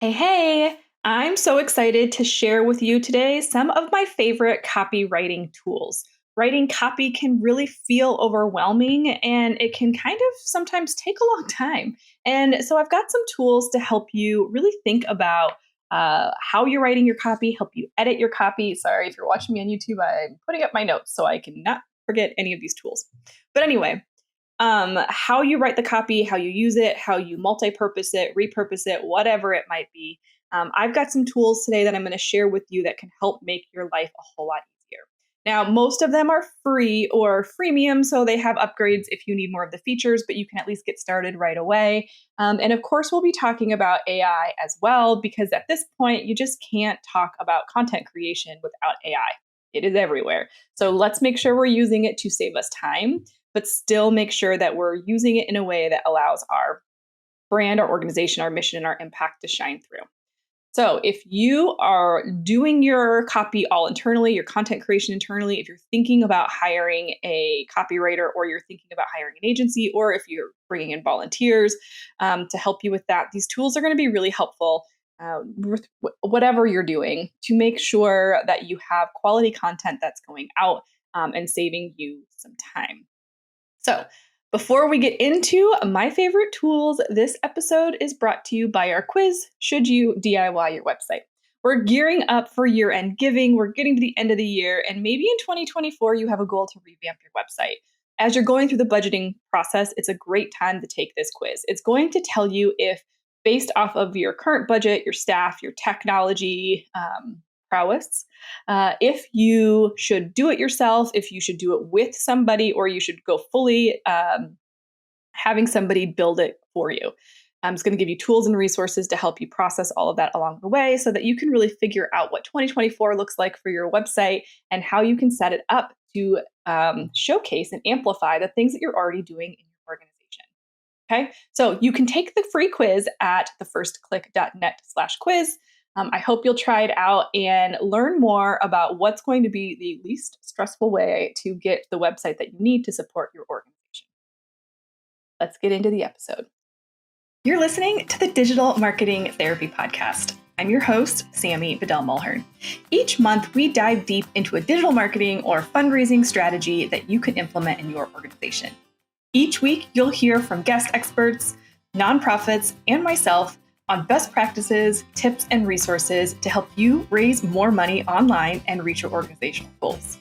Hey, I'm so excited to share with you today some of my favorite copywriting tools. Writing copy can really feel overwhelming and it can kind of sometimes take a long time. And so I've got some tools to help you really think about how you're writing your copy, help you edit your copy. Sorry, if you're watching me on YouTube, I'm putting up my notes so I cannot forget any of these tools. But anyway, how you write the copy, how you use it, how you multi-purpose it, repurpose it, whatever it might be. I've got some tools today that I'm going to share with you that can help make your life a whole lot easier. Now, most of them are free or freemium, so they have upgrades if you need more of the features, but you can at least get started right away. And of course, we'll be talking about AI as well, because at this point, you just can't talk about content creation without AI. It is everywhere. So let's make sure we're using it to save us time, but still make sure that we're using it in a way that allows our brand, our organization, our mission, and our impact to shine through. So if you are doing your copy all internally, your content creation internally, if you're thinking about hiring a copywriter or you're thinking about hiring an agency, or if you're bringing in volunteers to help you with that, these tools are going to be really helpful with whatever you're doing to make sure that you have quality content that's going out and saving you some time. So, before we get into my favorite tools, this episode is brought to you by our quiz, Should You DIY Your Website? We're gearing up for year-end giving. We're getting to the end of the year, and maybe in 2024, you have a goal to revamp your website. As you're going through the budgeting process, it's a great time to take this quiz. It's going to tell you if, based off of your current budget, your staff, your technology, prowess, if you should do it yourself, if you should do it with somebody, or you should go fully having somebody build it for you. I'm just going to give you tools and resources to help you process all of that along the way so that you can really figure out what 2024 looks like for your website and how you can set it up to showcase and amplify the things that you're already doing in your organization. Okay, so you can take the free quiz at thefirstclick.net/quiz. I hope you'll try it out and learn more about what's going to be the least stressful way to get the website that you need to support your organization. Let's get into the episode. You're listening to the Digital Marketing Therapy Podcast. I'm your host, Sammy Bedell-Mulhern. Each month, we dive deep into a digital marketing or fundraising strategy that you can implement in your organization. Each week, you'll hear from guest experts, nonprofits, and myself on best practices, tips, and resources to help you raise more money online and reach your organizational goals.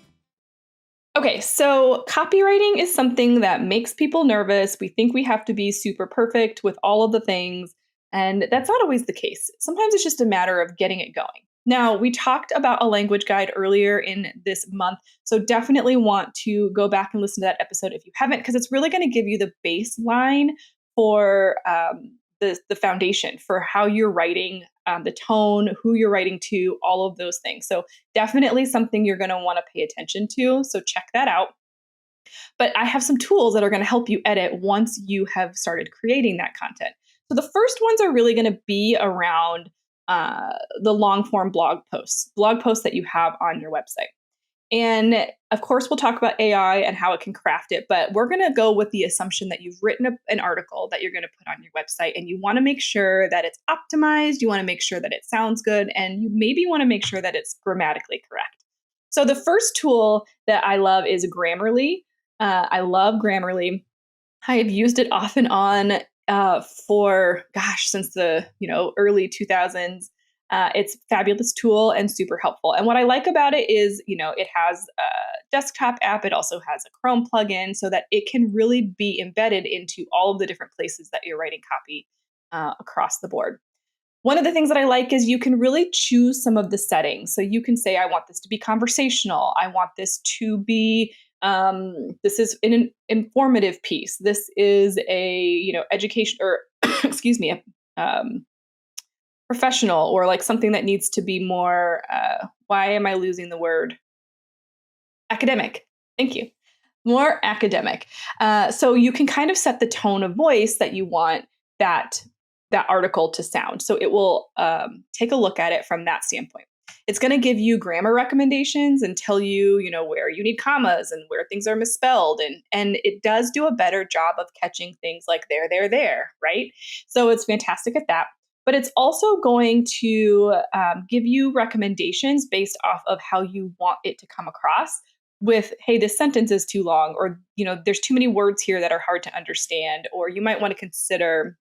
Okay, so copywriting is something that makes people nervous. We think we have to be super perfect with all of the things, and that's not always the case. Sometimes it's just a matter of getting it going. Now, we talked about a language guide earlier in this month, so definitely want to go back and listen to that episode if you haven't, because it's really going to give you the baseline for the foundation for how you're writing, the tone, who you're writing to, all of those things. So definitely something you're going to want to pay attention to. So check that out. But I have some tools that are going to help you edit once you have started creating that content. So the first ones are really going to be around the long form blog posts that you have on your website. And of course, we'll talk about AI and how it can craft it, but we're going to go with the assumption that you've written an article that you're going to put on your website, and you want to make sure that it's optimized. You want to make sure that it sounds good, and you maybe want to make sure that it's grammatically correct. So the first tool that I love is Grammarly. I love Grammarly. I have used it off and on since the early 2000s. It's a fabulous tool and super helpful. And what I like about it is, it has a desktop app. It also has a Chrome plugin so that it can really be embedded into all of the different places that you're writing copy across the board. One of the things that I like is you can really choose some of the settings. So you can say, I want this to be conversational. I want this to be, this is an informative piece. This is a, education or, excuse me, professional, or like something that needs to be more, why am I losing the word? Academic. Thank you. More academic. So you can kind of set the tone of voice that you want that article to sound. So it will take a look at it from that standpoint. It's going to give you grammar recommendations and tell you, where you need commas and where things are misspelled. And it does do a better job of catching things like there, right? So it's fantastic at that. but it's also going to give you recommendations based off of how you want it to come across with, hey, this sentence is too long, or, there's too many words here that are hard to understand, or you might want to consider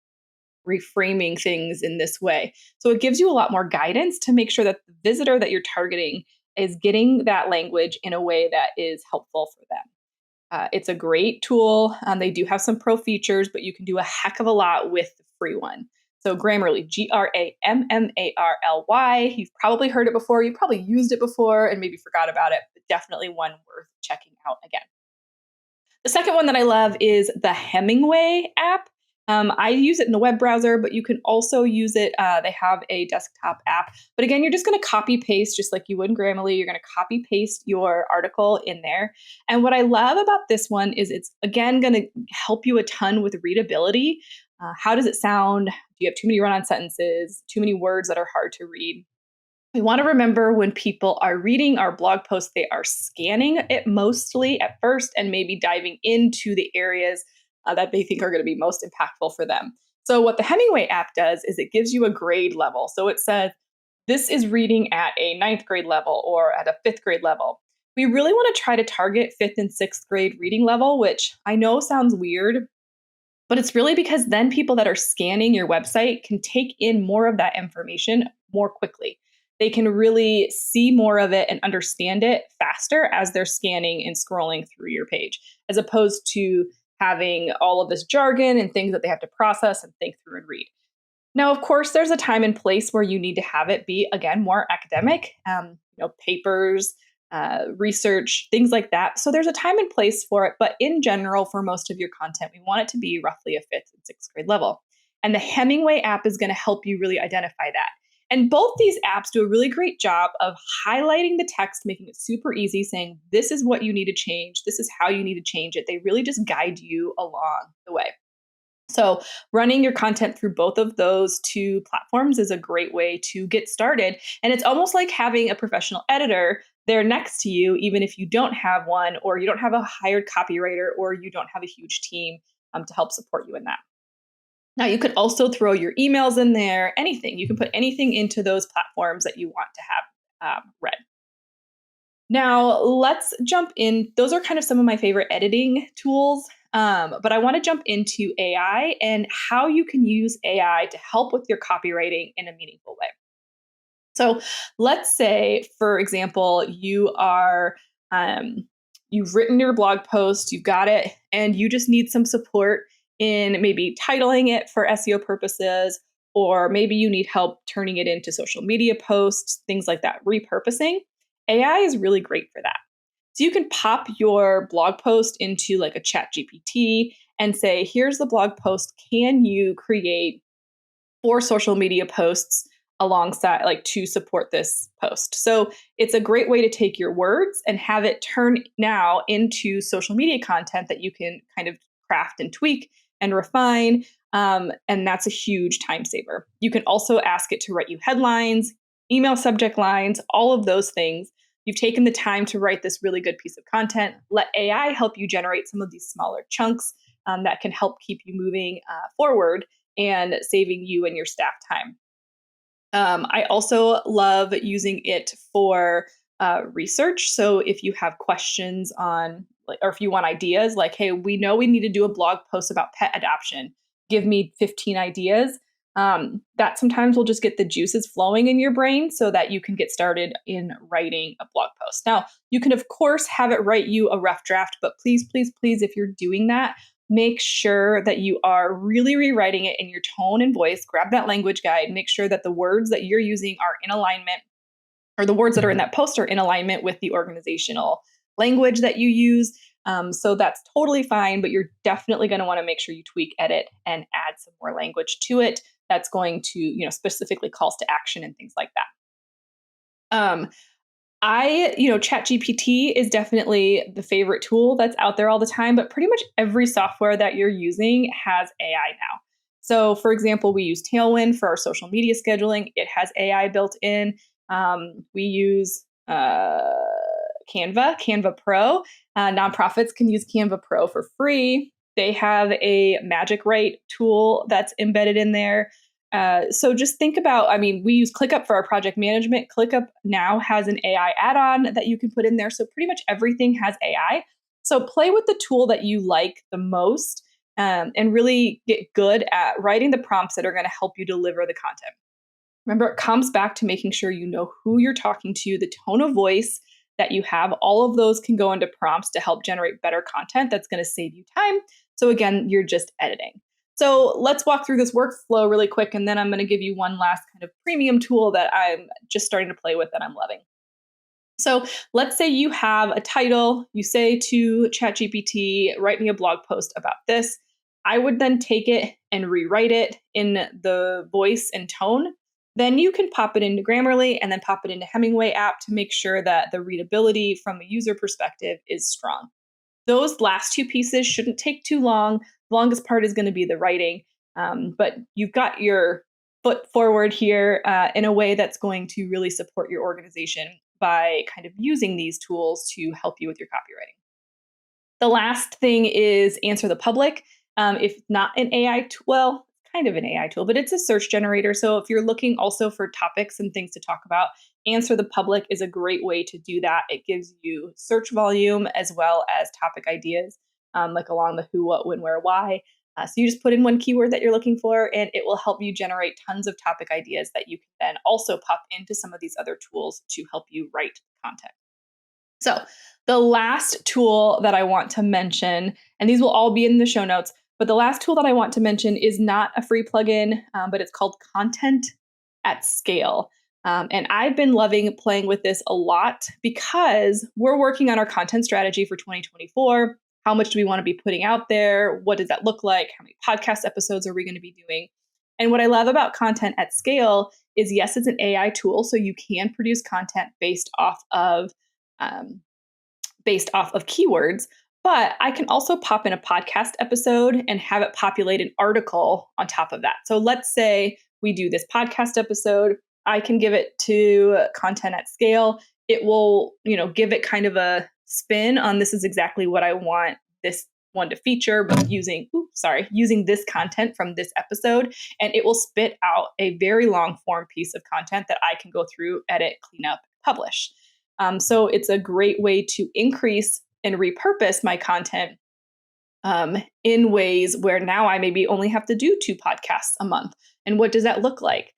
reframing things in this way. So it gives you a lot more guidance to make sure that the visitor that you're targeting is getting that language in a way that is helpful for them. It's a great tool. They do have some pro features, but you can do a heck of a lot with the free one. So Grammarly, Grammarly. You've probably heard it before. You've probably used it before and maybe forgot about it, but definitely one worth checking out again. The second one that I love is the Hemingway app. I use it in the web browser, but you can also use it. They have a desktop app. But again, you're just going to copy paste just like you would in Grammarly. You're going to copy paste your article in there. And what I love about this one is it's, again, going to help you a ton with readability. How does it sound? Do you have too many run-on sentences, too many words that are hard to read? We want to remember when people are reading our blog post, they are scanning it mostly at first and maybe diving into the areas that they think are going to be most impactful for them. So what the Hemingway app does is it gives you a grade level. So it says, this is reading at a 9th grade level or at a 5th grade level. We really want to try to target 5th and 6th grade reading level, which I know sounds weird, but it's really because then people that are scanning your website can take in more of that information more quickly. They can really see more of it and understand it faster as they're scanning and scrolling through your page, as opposed to having all of this jargon and things that they have to process and think through and read. Now, of course, there's a time and place where you need to have it be, again, more academic, papers, research, things like that. So there's a time and place for it. But in general, for most of your content, we want it to be roughly a 5th and 6th grade level. And the Hemingway app is going to help you really identify that. And both these apps do a really great job of highlighting the text, making it super easy, saying, this is what you need to change. This is how you need to change it. They really just guide you along the way. So running your content through both of those two platforms is a great way to get started. And it's almost like having a professional editor there next to you, even if you don't have one, or you don't have a hired copywriter, or you don't have a huge team to help support you in that. Now, you could also throw your emails in there, anything. You can put anything into those platforms that you want to have read. Now, let's jump in. Those are kind of some of my favorite editing tools, but I want to jump into AI and how you can use AI to help with your copywriting in a meaningful way. So let's say, for example, you are you've written your blog post, you've got it, and you just need some support in maybe titling it for SEO purposes, or maybe you need help turning it into social media posts, things like that, repurposing. AI is really great for that. So you can pop your blog post into like a chat GPT and say, here's the blog post. Can you create 4 social media posts alongside, like, to support this post? So it's a great way to take your words and have it turn now into social media content that you can kind of craft and tweak and refine. And that's a huge time saver. You can also ask it to write you headlines, email subject lines, all of those things. You've taken the time to write this really good piece of content. Let AI help you generate some of these smaller chunks that can help keep you moving forward and saving you and your staff time. I also love using it for research. So if you have questions on, or if you want ideas, like, hey, we know we need to do a blog post about pet adoption. Give me 15 ideas. That sometimes will just get the juices flowing in your brain so that you can get started in writing a blog post. Now, you can, of course, have it write you a rough draft, but please, please, please, if you're doing that, make sure that you are really rewriting it in your tone and voice. Grab that language guide. Make sure that the words that you're using are in alignment, or the words that are in that post are in alignment with the organizational language that you use. So that's totally fine, but you're definitely going to want to make sure you tweak, edit, and add some more language to it. That's going to, specifically calls to action and things like that. ChatGPT is definitely the favorite tool that's out there all the time, but pretty much every software that you're using has AI now. So for example, we use Tailwind for our social media scheduling. It has AI built in. We use Canva Pro. Nonprofits can use Canva Pro for free. They have a Magic Write tool that's embedded in there. So just think about, I mean, we use ClickUp for our project management. ClickUp now has an AI add-on that you can put in there. So pretty much everything has AI. So play with the tool that you like the most, and really get good at writing the prompts that are going to help you deliver the content. Remember, it comes back to making sure you know who you're talking to, the tone of voice that you have. All of those can go into prompts to help generate better content that's going to save you time. So again, you're just editing. So let's walk through this workflow really quick, and then I'm going to give you one last kind of premium tool that I'm just starting to play with that I'm loving. So let's say you have a title, you say to ChatGPT, write me a blog post about this. I would then take it and rewrite it in the voice and tone. Then you can pop it into Grammarly and then pop it into Hemingway app to make sure that the readability from a user perspective is strong. Those last two pieces shouldn't take too long. The longest part is going to be the writing, but you've got your foot forward here in a way that's going to really support your organization by kind of using these tools to help you with your copywriting. The last thing is Answer the Public. If not an AI tool, well, kind of an AI tool, but it's a search generator. So if you're looking also for topics and things to talk about, Answer the Public is a great way to do that. It gives you search volume as well as topic ideas, like along the who, what, when, where, why. So you just put in one keyword that you're looking for, and it will help you generate tons of topic ideas that you can then also pop into some of these other tools to help you write content. So the last tool that I want to mention, and these will all be in the show notes, but the last tool that I want to mention is not a free plugin, but it's called Content at Scale. And I've been loving playing with this a lot because we're working on our content strategy for 2024. How much do we want to be putting out there? What does that look like? How many podcast episodes are we going to be doing? And what I love about Content at Scale is, yes, it's an AI tool, so you can produce content based off of keywords, but I can also pop in a podcast episode and have it populate an article on top of that. So let's say we do this podcast episode. I can give it to Content at Scale. It will, give it kind of a spin on, this is exactly what I want this one to feature, but using this content from this episode, and it will spit out a very long form piece of content that I can go through, edit, clean up, publish. So it's a great way to increase and repurpose my content in ways where now I maybe only have to do 2 podcasts a month. And what does that look like?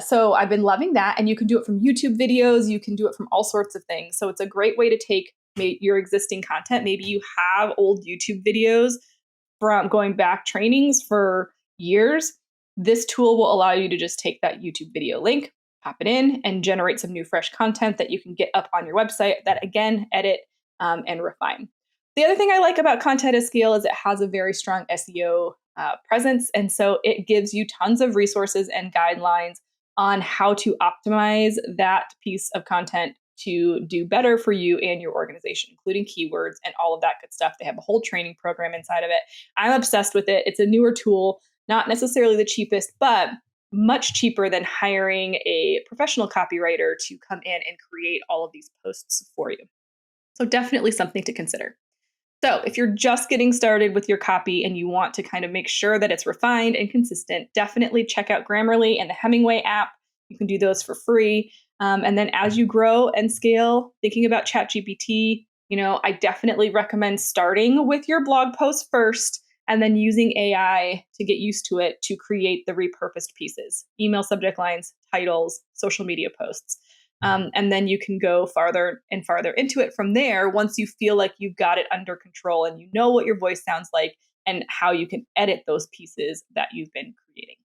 So I've been loving that. And you can do it from YouTube videos. You can do it from all sorts of things. So it's a great way to take your existing content. Maybe you have old YouTube videos from going back trainings for years. This tool will allow you to just take that YouTube video link, pop it in, and generate some new fresh content that you can get up on your website that, again, edit and refine. The other thing I like about Content at Scale is it has a very strong SEO presence. And so it gives you tons of resources and guidelines on how to optimize that piece of content to do better for you and your organization, including keywords and all of that good stuff. They have a whole training program inside of it. I'm obsessed with it. It's a newer tool, not necessarily the cheapest, but much cheaper than hiring a professional copywriter to come in and create all of these posts for you. So definitely something to consider. So if you're just getting started with your copy and you want to kind of make sure that it's refined and consistent, definitely check out Grammarly and the Hemingway app. You can do those for free. And then as you grow and scale, thinking about ChatGPT, I definitely recommend starting with your blog post first and then using AI to get used to it to create the repurposed pieces, email subject lines, titles, social media posts. And then you can go farther and farther into it from there once you feel like you've got it under control and you know what your voice sounds like and how you can edit those pieces that you've been creating.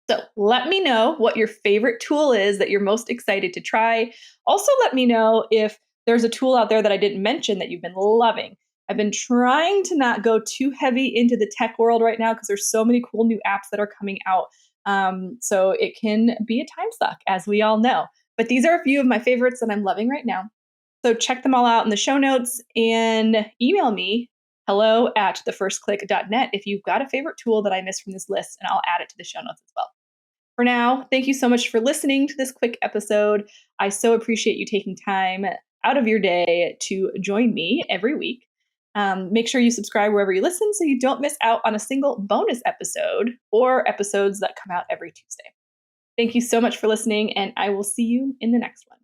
So let me know what your favorite tool is that you're most excited to try. Also, let me know if there's a tool out there that I didn't mention that you've been loving. I've been trying to not go too heavy into the tech world right now because there's so many cool new apps that are coming out. So it can be a time suck, as we all know. But these are a few of my favorites that I'm loving right now. So check them all out in the show notes and email me hello@thefirstclick.net if you've got a favorite tool that I missed from this list, and I'll add it to the show notes as well. For now, thank you so much for listening to this quick episode. I so appreciate you taking time out of your day to join me every week. Make sure you subscribe wherever you listen so you don't miss out on a single bonus episode or episodes that come out every Tuesday. Thank you so much for listening, and I will see you in the next one.